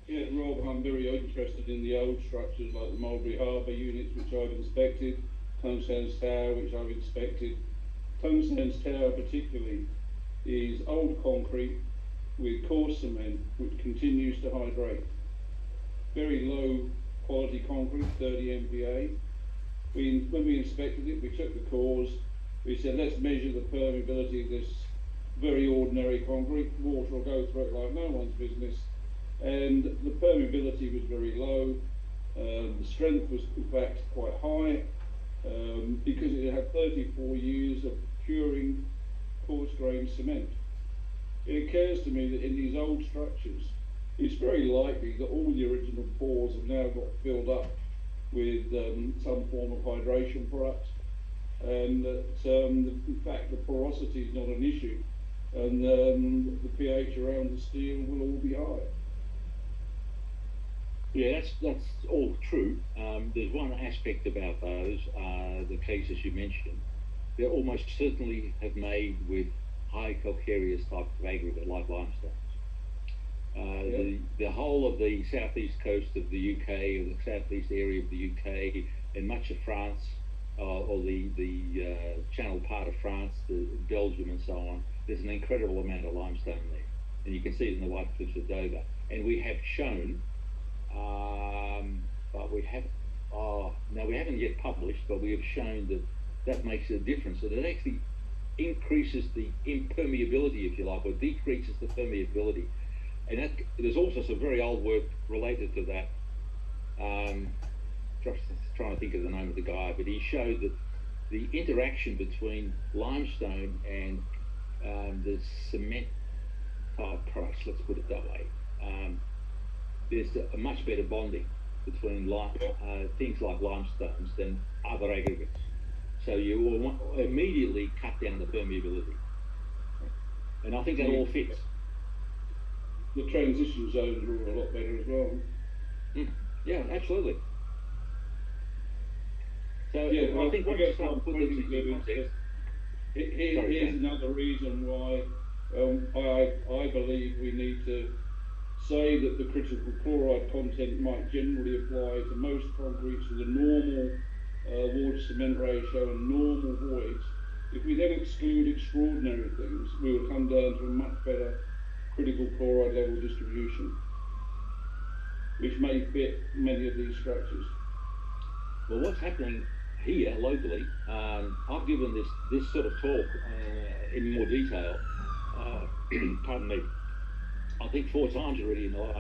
Yeah, Rob, I'm very interested in the old structures like the Mulberry Harbour units, which I've inspected, Tonguesands Tower, which I've inspected. Tonguesands Tower, particularly, is old concrete with coarse cement, which continues to hydrate. Very low quality concrete, 30 MPa. When we inspected it, we took the cores. We said, let's measure the permeability of this very ordinary concrete. Water will go through it like no one's business. And the permeability was very low. The strength was in fact quite high because it had 34 years of curing coarse grained cement. It occurs to me that in these old structures, it's very likely that all the original pores have now got filled up with some form of hydration product, and that in fact the porosity is not an issue, and the pH around the steel will all be high. Yeah, that's all true. There's one aspect about those, the cases you mentioned. They almost certainly have made with high calcareous type of aggregate like limestones. The whole of the southeast coast of the UK, or the southeast area of the UK, and much of France, or the Channel part of France, Belgium, and so on. There's an incredible amount of limestone there, and you can see it in the White Cliffs of Dover. And we have shown, but we have, no, we haven't yet published, but we have shown that that makes a difference. That it actually increases the impermeability, if you like, or decreases the permeability. And that, there's also some very old work related to that. Just trying to think of the name of the guy, but he showed that the interaction between limestone and the cement type products, let's put it that way, there's a much better bonding between things like limestones than other aggregates. So you will immediately cut down the permeability. And I think that all fits. The transition zones are a lot better as well. Yeah, absolutely. So yeah, I think I guess what what I'm put pointing this to into is context. here's another reason why I believe we need to say that the critical chloride content might generally apply to most concretes with a normal water cement ratio and normal voids. If we then exclude extraordinary things, we will come down to a much better critical chloride level distribution, which may fit many of these structures. Well, what's happening here locally, I've given this sort of talk in more detail, pardon me, I think 4 times already in the last